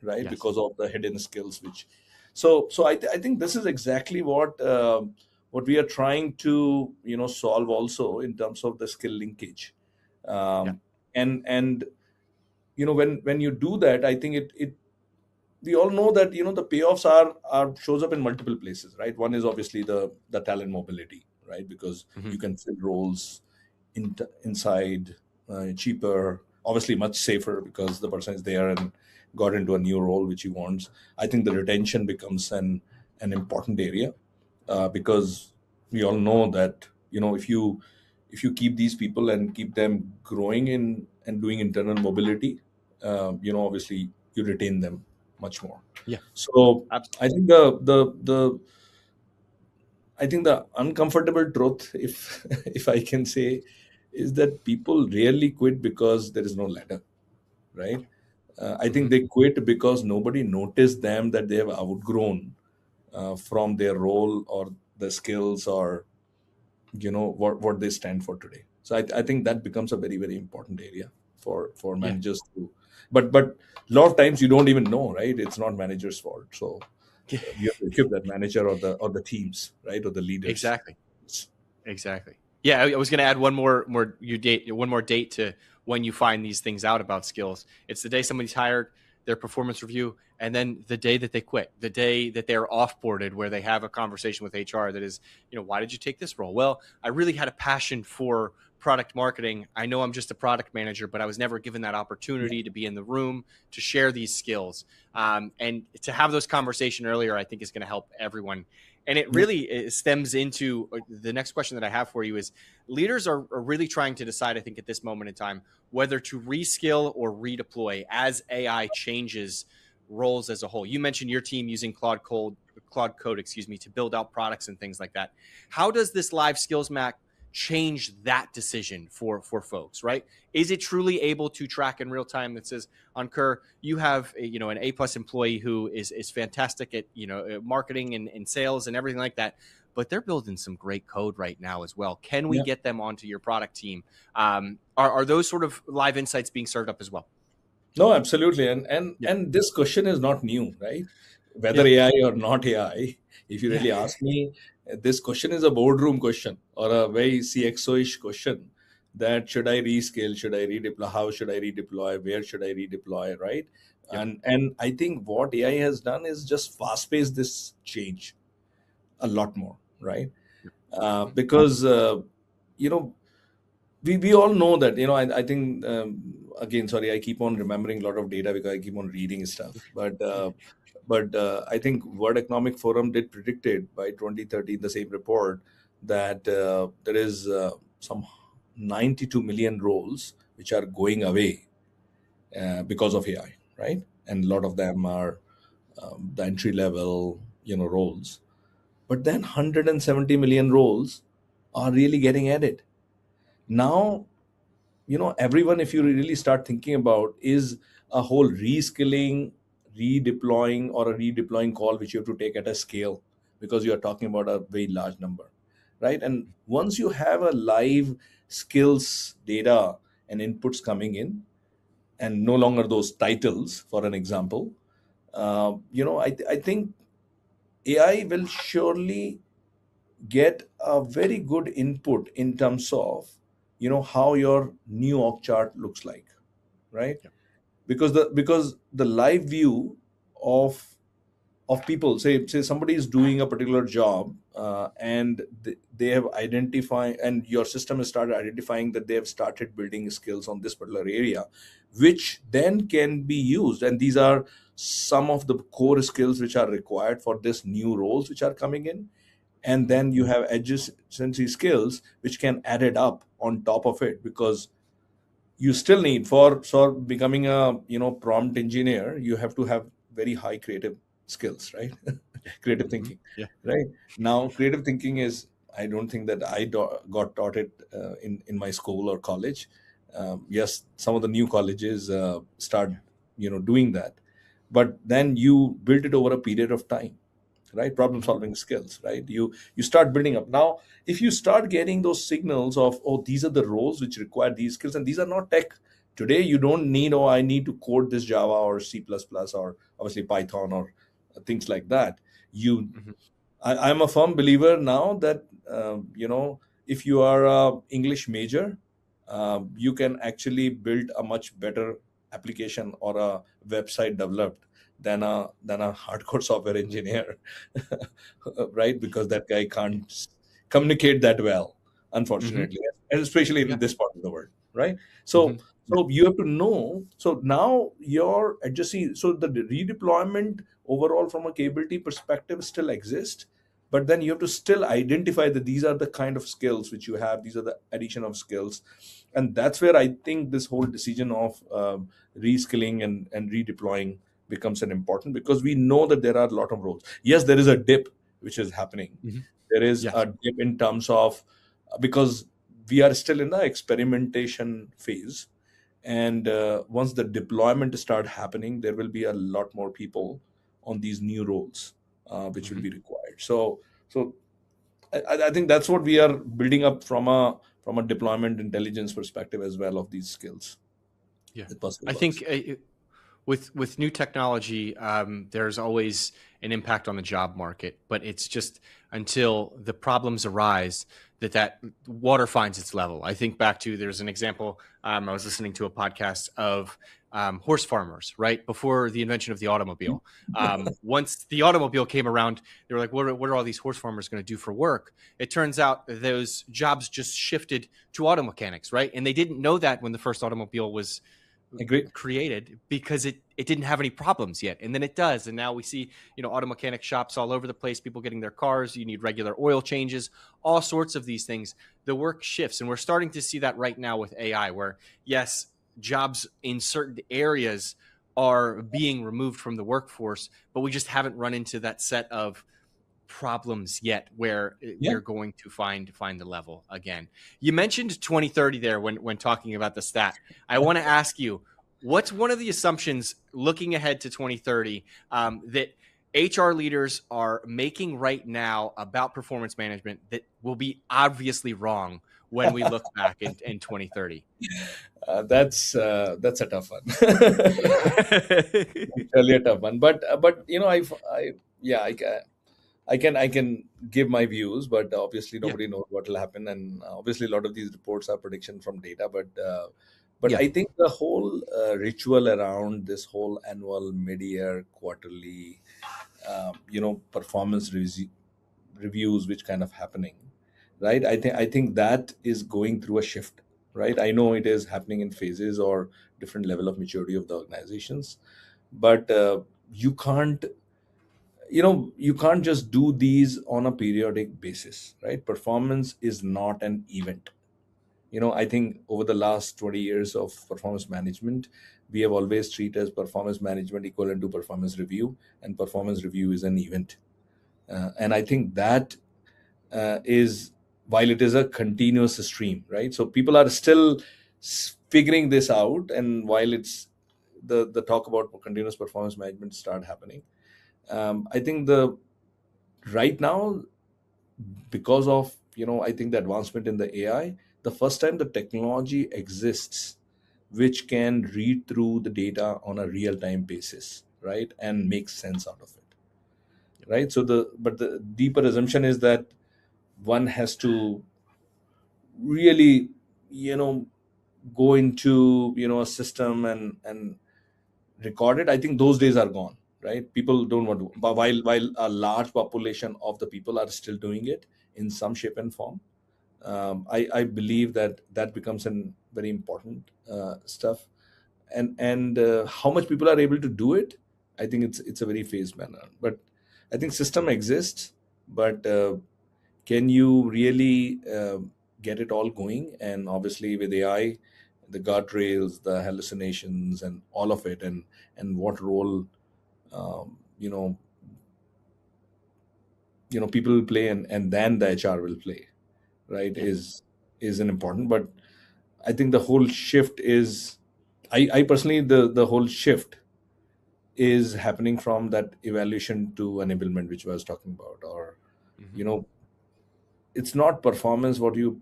right? Yes. Because of the hidden skills which, so I think this is exactly what we are trying to solve also in terms of the skill linkage. Yeah. Um, and and when you do that, I think it we all know that the payoffs are shows up in multiple places, right? One is obviously the talent mobility, right? Because Hmm. you can fill roles inside cheaper, obviously much safer because the person is there and got into a new role which he wants. I think the retention becomes an important area, because we all know that if you keep these people and keep them growing in and doing internal mobility, obviously you retain them much more. Yeah. So Absolutely. I think the uncomfortable truth, if if I can say, is that people rarely quit because there is no ladder, right? I think Hmm. they quit because nobody noticed them that they have outgrown from their role or the skills, or what they stand for today. So I think that becomes a very, very important area for Yeah. managers to. But a lot of times you don't even know, right? It's not manager's fault. So you have to equip that manager or the teams, right, or the leaders. Exactly. Exactly. Yeah, I was going to add one more date to when you find these things out about skills. It's the day somebody's hired, their performance review, and then the day that they quit, the day that they're offboarded, where they have a conversation with HR that is, why did you take this role? Well, I really had a passion for product marketing. I know I'm just a product manager, but I was never given that Yeah, opportunity to be in the room to share these skills. And to have those conversation earlier, I think is going to help everyone. And it yeah, really stems into the next question that I have for you is leaders are really trying to decide, I think, at this moment in time, whether to reskill or redeploy as AI changes roles as a whole. You mentioned your team using Claude Code, to build out products and things like that. How does this live skills map change that decision for folks, right? Is it truly able to track in real time that says, Ankur, you have an A+ employee who is fantastic at marketing and sales and everything like that, but they're building some great code right now as well. Can we yeah. get them onto your product team? Are those sort of live insights being served up as well? No, absolutely. And Yeah. and this question is not new, right? Whether Yeah. AI or not AI, if you Yeah. really ask me, this question is a boardroom question or a very CXO-ish question, that should I rescale, should I redeploy, how should I redeploy, where should I redeploy, right? Yep. And I think what AI has done is just fast-pace this change a lot more, right? Yep. Because you know we all know that, I think, again, sorry, I keep on remembering a lot of data because I keep on reading stuff, but I think World Economic Forum did predicted by 2030 the same report that there is some 92 million roles which are going away because of AI, right? And a lot of them are the entry level roles, but then 170 million roles are really getting added now. Everyone, if you really start thinking about, is a whole reskilling, redeploying, or a redeploying call which you have to take at a scale, because you are talking about a very large number, right? And once you have a live skills data and inputs coming in, and no longer those titles, for an example, I think AI will surely get a very good input in terms of how your new org chart looks like, right? Yep. Because the live view of people, say somebody is doing a particular job, and they have identified, and your system has started identifying that they have started building skills on this particular area, which then can be used, and these are some of the core skills which are required for this new roles which are coming in. And Mhm. then you have adjacency skills which can add it up on top of it, because you still need, for becoming a prompt engineer, you have to have very high creative skills, right? Yeah. Creative Mhm. thinking, Yeah. right? Now creative thinking is I don't think that got taught it in my school or college. Yes, some of the new colleges start doing that, but then you build it over a period of time, right? Problem Hmm. solving skills, right? You start building up. Now if you start getting those signals of, oh, these are the roles which require these skills, and these are not tech today. You don't need, oh, I need to code this Java or C++ or obviously Python or things like that. you Hmm. I'm a firm believer now that if you are a English major, you can actually build a much better application or a website developed than a hardcore software engineer, right? Because that guy can't communicate that well, Hmm. unfortunately, and especially in Yeah. this part of the world, right? Hmm. So so you have to know. So now you're adjusting. So the redeployment overall from a capability perspective still exists, but then you have to still identify that these are the kind of skills which you have. These are the addition of skills, and that's where I think this whole decision of reskilling and redeploying becomes an important, because we know that there are a lot of roles. Yes, there is a dip which is happening. Hmm. There is Yes. a dip in terms of, because we are still in the experimentation phase, and once the deployment start happening, there will be a lot more people on these new roles which will Hmm. be required. So I think that's what we are building up from a deployment intelligence perspective as well, of these skills Yeah. with possible I works. think with new technology, there's always an impact on the job market, but it's just until the problems arise that water finds its level. I think back to, there's an example. I was listening to a podcast of horse farmers, right before the invention of the automobile. Once the automobile came around, they were like, what are all these horse farmers going to do for work? It turns out those jobs just shifted to auto mechanics, right? And they didn't know that when the first automobile was Agreed. created, because it didn't have any problems yet, and then it does, and now we see auto mechanic shops all over the place, people getting their cars. You need regular oil changes, all sorts of these things. The work shifts, and we're starting to see that right now with AI, where yes, jobs in certain areas are being removed from the workforce, but we just haven't run into that set of problems yet where Yeah. we're going to find the level again. You mentioned 2030 there when talking about the stat. I want to ask you, what's one of the assumptions looking ahead to 2030 that HR leaders are making right now about performance management that will be obviously wrong when we look back in 2030? That's a tough one. Really a tough one. But I yeah, I can give my views, but obviously Yeah. nobody knows what will happen, and obviously a lot of these reports are prediction from data. But Yeah. I think the whole ritual around this whole annual, mid-year, quarterly, performance reviews, which kind of happening, right? I think that is going through a shift, right? I know it is happening in phases or different level of maturity of the organizations, but you can't just do these on a periodic basis, right? Performance is not an event. I think over the last 20 years of performance management, we have always treated as performance management equivalent to performance review, and performance review is an event. And I think that is, while it is a continuous stream, right? So people are still figuring this out, and while it's the talk about continuous performance management start happening, I think the right now, because of I think the advancement in the AI, the first time the technology exists which can read through the data on a real time basis, right, and make sense out of it, right? The deeper assumption is that one has to really you know go into a system and record it. I think those days are gone, right? People don't want to, but while a large population of the people are still doing it in some shape and form, I believe that becomes an very important stuff. And how much people are able to do it, I think it's a very phased manner. But I think system exists, but can you really get it all going? And obviously with AI, the guardrails, the hallucinations, and all of it, and what role um, you know people will play, and then the HR will play, right? Yeah. Is an important. But I think the whole shift is, I personally, the whole shift is happening from that evaluation to enablement, which I was talking about. Or, Hmm. you know, it's not performance what you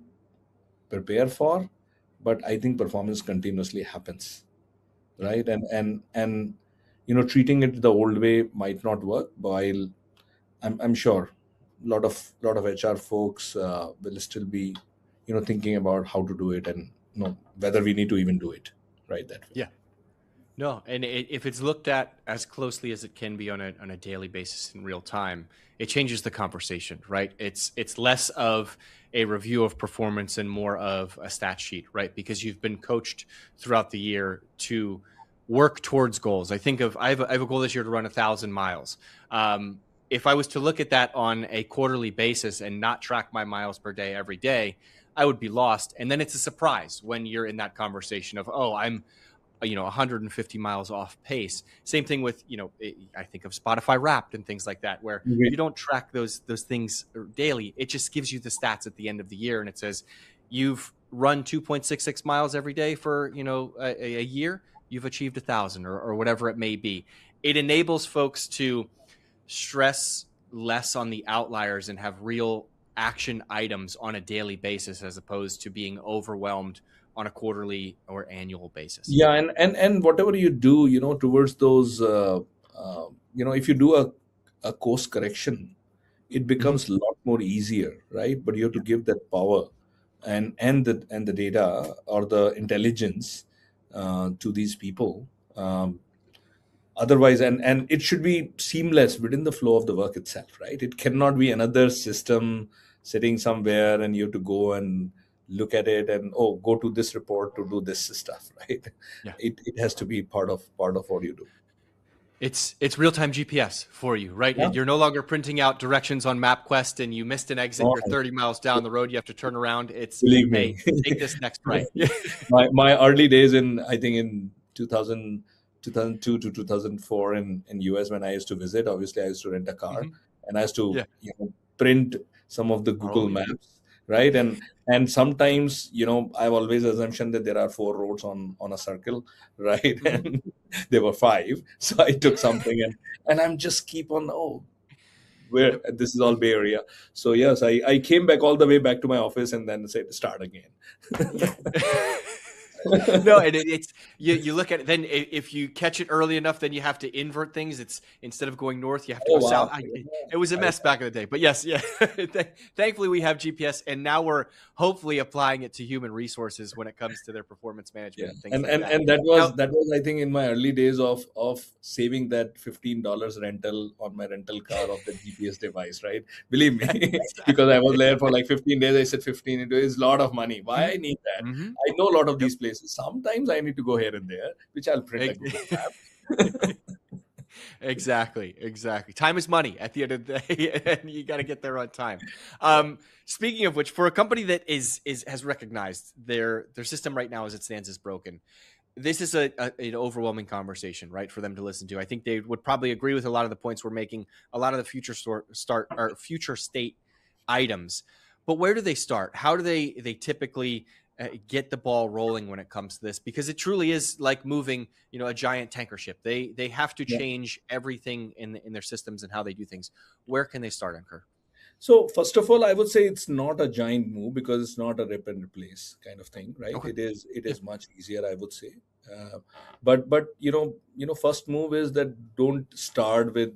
prepare for, but I think performance continuously happens, Yeah. right? And treating it the old way might not work. While I'm sure lot of HR folks will still be thinking about how to do it, and whether we need to even do it right that way. Yeah. No, and if it's looked at as closely as it can be on a daily basis in real time, it changes the conversation, right? It's less of a review of performance and more of a stat sheet, right? Because you've been coached throughout the year to work towards goals. I have a goal this year to run 1,000 miles. If I was to look at that on a quarterly basis and not track my miles per day every day, I would be lost. And then it's a surprise when you're in that conversation of, oh, I'm 150 miles off pace. Same thing with I think of Spotify Wrapped and things like that, where Agree. you don't track those things daily. It just gives you the stats at the end of the year, and it says you've run 2.66 miles every day for a year. You've achieved 1,000 or whatever it may be. It enables folks to stress less on the outliers and have real action items on a daily basis as opposed to being overwhelmed on a quarterly or annual basis. Yeah, and whatever you do, towards those, if you do a course correction, it Hmm. becomes a lot more easier, right? But you have to Yeah. give that power and the data or the intelligence to these people. Otherwise, and it should be seamless within the flow of the work itself, right? It cannot be another system sitting somewhere and you have to go and look at it and, oh, go to this report to do this stuff, right? Yeah. It has to be part of what you do. It's real-time GPS for you, right? Yeah. You're no longer printing out directions on MapQuest and you missed an exit, Oh, you're 30 miles down the road, you have to turn around. It's, believe hey, me. take this next right. My early days in, I think, in 2000, 2002 to 2004 in US, when I used to visit, obviously I used to rent a car, Mhm. and I used to Yeah. print some of the Oh, Google yeah. Maps, right? And sometimes, I've always assumption that there are four roads on a circle, right? Mhm. And there were five, so I took something, and I'm just keep on, oh, where Yep. this is all Bay Area. So yes, I came back all the way back to my office and then said start again. Yeah. No, and it's you look at it. Then if you catch it early enough, then you have to invert things. It's instead of going north, you have to Oh go south. wow. It was a I, mess back in the day, but yes, yeah. Thankfully, we have GPS, and now we're hopefully applying it to human resources when it comes to their performance yeah, management and things and like and that. and that Now, was that was I think in my early days of saving that $15 rental on my rental car of the GPS device, right? Believe me, because I was exactly. there for like 15 days. I said 15, it is a lot of money. Why I need that? Mm-hmm. I know a lot of Yep. these places. Sometimes I need to go here and there, which I'll print a Google map. Exactly, exactly. Time is money at the end of the day, and you got to get there on time. Yeah. Speaking of which, for a company that is has recognized their system right now as it stands is broken, this is an overwhelming conversation, right, for them to listen to. I think they would probably agree with a lot of the points we're making, a lot of the future state items. But where do they start? How do they typically get the ball rolling when it comes to this? Because it truly is like moving, a giant tanker ship. They have to Yeah. change everything in their systems and how they do things. Where can they start, Ankur? So first of all, I would say it's not a giant move because it's not a rip and replace kind of thing, right? Okay. It is Yeah. much easier, I would say. But first move is that don't start with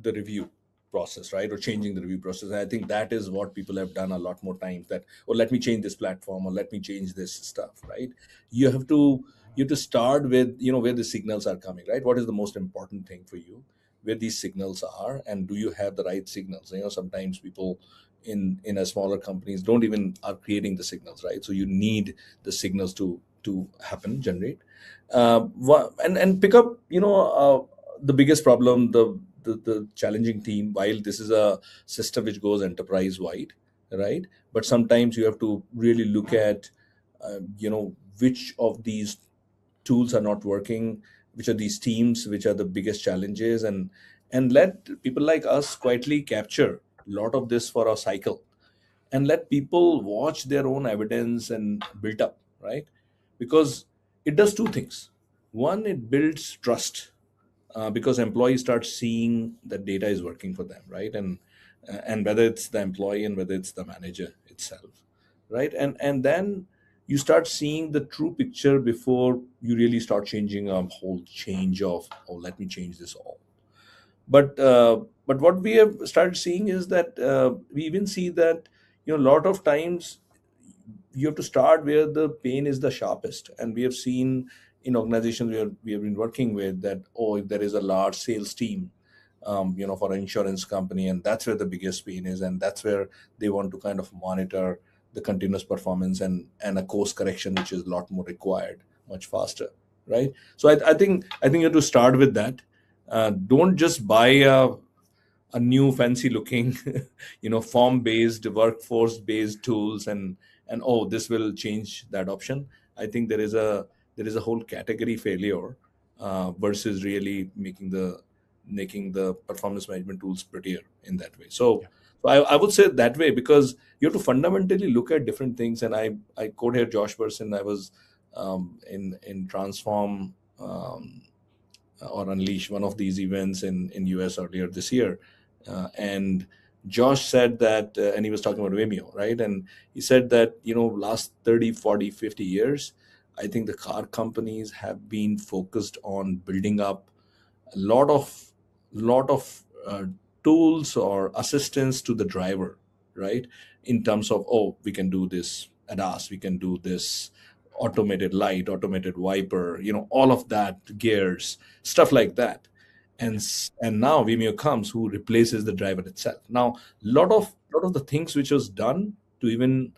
the review process, right, or changing the review process. And I think that is what people have done a lot more times. That, or let me change this platform, or let me change this stuff, right? You have to start with where the signals are coming, right? What is the most important thing for you, where these signals are, and do you have the right signals? Sometimes people in a smaller companies don't even are creating the signals, right? So you need the signals to happen, generate, and pick up the biggest problem, the challenging theme. While this is a system which goes enterprise wide, right? But sometimes you have to really look at which of these tools are not working, which are these teams, which are the biggest challenges, and let people like us quietly capture lot of this for a cycle and let people watch their own evidence and build up, right? Because it does two things. One, it builds trust, because employees start seeing that data is working for them, right? And whether it's the employee and whether it's the manager itself, right? And then you start seeing the true picture before you really start changing a whole change of, oh, let me change this all. But what we have started seeing is that we even see that, a lot of times you have to start where the pain is the sharpest. And we have seen in organizations where we have been working with that, oh, if there is a large sales team, for an insurance company, and that's where the biggest pain is, and that's where they want to kind of monitor the continuous performance and a course correction, which is a lot more required, much faster, right? So I think you have to start with that. Don't just buy a new fancy looking form based, workforce based tools, and oh, this will change that option. I think there is a whole category failure, versus really making the performance management tools prettier in that way. So Yeah. I would say that way, because you have to fundamentally look at different things. And I quote here Josh Person. I was in Transform, or Unleash, one of these events in US earlier this year. And Josh said that, and he was talking about Vimeo, right? And he said that, last 30, 40, 50 years, I think the car companies have been focused on building up a lot of tools or assistance to the driver, right? In terms of, oh, we can do this ADAS, we can do this automated light, automated wiper, all of that, gears, stuff like that. and Yeah. and now Vimeo comes, who replaces the driver itself. Now, lot of the things which was done to even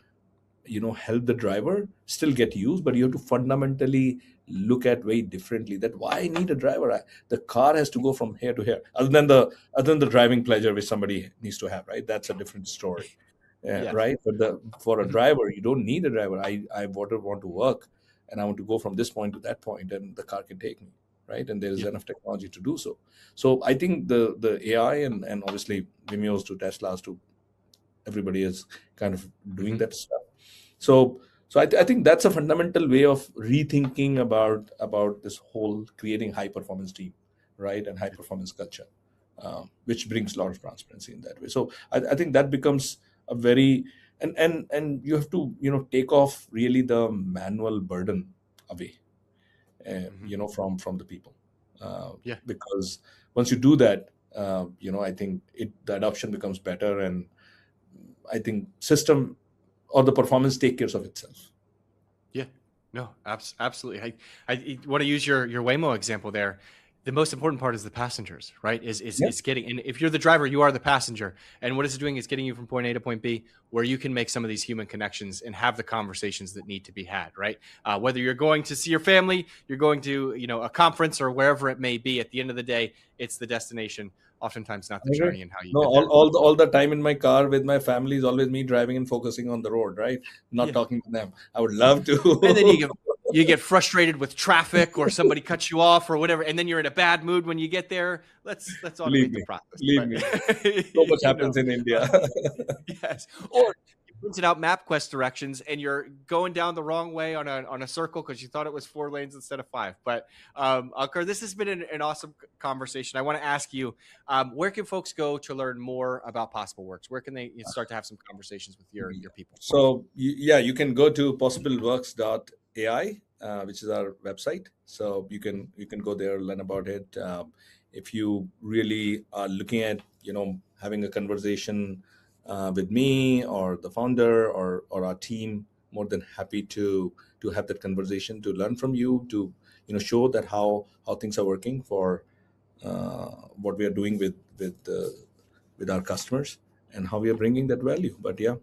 help the driver still get used, but you have to fundamentally look at very differently, that why I need a driver. The car has to go from here to here, other than the driving pleasure which somebody needs to have, right? That's a different story. Yes. Right, but for a Mhm. driver, you don't need a driver. I want to work, and I want to go from this point to that point, and the car can take me, right? And there is Yeah. enough technology to do so. So I think the AI, and obviously Vimeo's to Tesla's to everybody is kind of doing Hmm. that stuff. So I think that's a fundamental way of rethinking about this whole creating high performance team, right, and high performance culture, which brings a lot of transparency in that way. So I think that becomes a very, and you have to take off really the manual burden away, Hmm. from the people, uh, Yeah. because once you do that, I think the adoption becomes better, and I think system or the performance take care of itself. Yeah, no, absolutely. I want to use your Waymo example there. The most important part is the passengers, right? Yeah, Is getting, and if you're the driver, you are the passenger. And what it's doing is getting you from point A to point B, where you can make some of these human connections and have the conversations that need to be had, right? Whether you're going to see your family, you're going to a conference, or wherever it may be. At the end of the day, it's the destination, oftentimes not the I agree. journey and how you No, get all, there. all the all the time in my car with my family is always me driving and focusing on the road, right? Not Yeah. talking to them. I would love And then to. you get frustrated with traffic, or somebody cuts you off or whatever, and then you're in a bad mood when you get there. Let's Believe automate the me, process. believe But me. So much you know, happens in India. yes. Or you printed out MapQuest directions and you're going down the wrong way on a circle because you thought it was 4 lanes instead of 5. But Ankur, this has been an awesome conversation. I want to ask you, where can folks go to learn more about PossibleWorks? Where can they start to have some conversations with your people? So yeah, you can go to possibleworks.ai, which is our website. So you can go there, learn about it. If you really are looking at having a conversation with me or the founder or our team, more than happy to have that conversation, to learn from you, to show that how things are working for what we are doing with our customers, and how we are bringing that value. But yeah.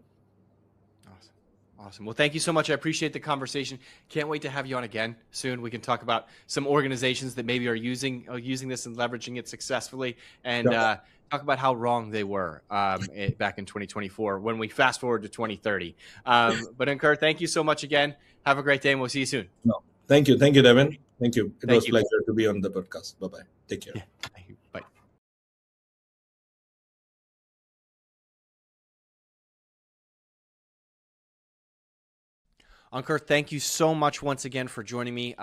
Awesome. Awesome. Well, thank you so much. I appreciate the conversation. Can't wait to have you on again soon. We can talk about some organizations that maybe are using this and leveraging it successfully, and talk about how wrong they were back in 2024 when we fast forward to 2030. But Ankur, thank you so much again. Have a great day, and we'll see you soon. No. Thank you, Devin. Thank you. It Thank was you. pleasure to be on the podcast. Bye bye. Take care. Yeah. Thank you. Bye. Ankur, thank you so much once again for joining me.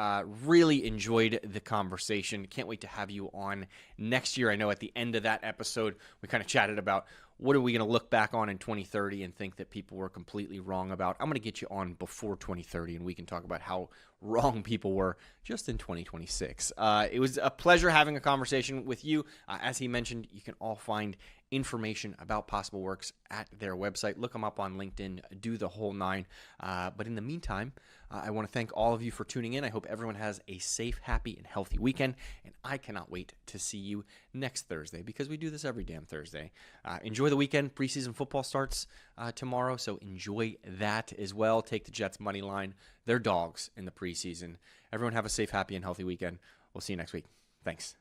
Really enjoyed the conversation. Can't wait to have you on next year. I know at the end of that episode, we kind of chatted about what are we going to look back on in 2030 and think that people were completely wrong about. I'm going to get you on before 2030, and we can talk about how wrong people were just in 2026. It was a pleasure having a conversation with you. As he mentioned, you can all find information about PossibleWorks at their website. Look them up on LinkedIn, do the whole nine. But in the meantime, I want to thank all of you for tuning in. I hope everyone has a safe, happy, and healthy weekend. And I cannot wait to see you next Thursday because we do this every damn Thursday. Enjoy the weekend. Preseason football starts tomorrow, so enjoy that as well. Take the Jets money line. They're dogs in the preseason. Everyone have a safe, happy, and healthy weekend. We'll see you next week. Thanks.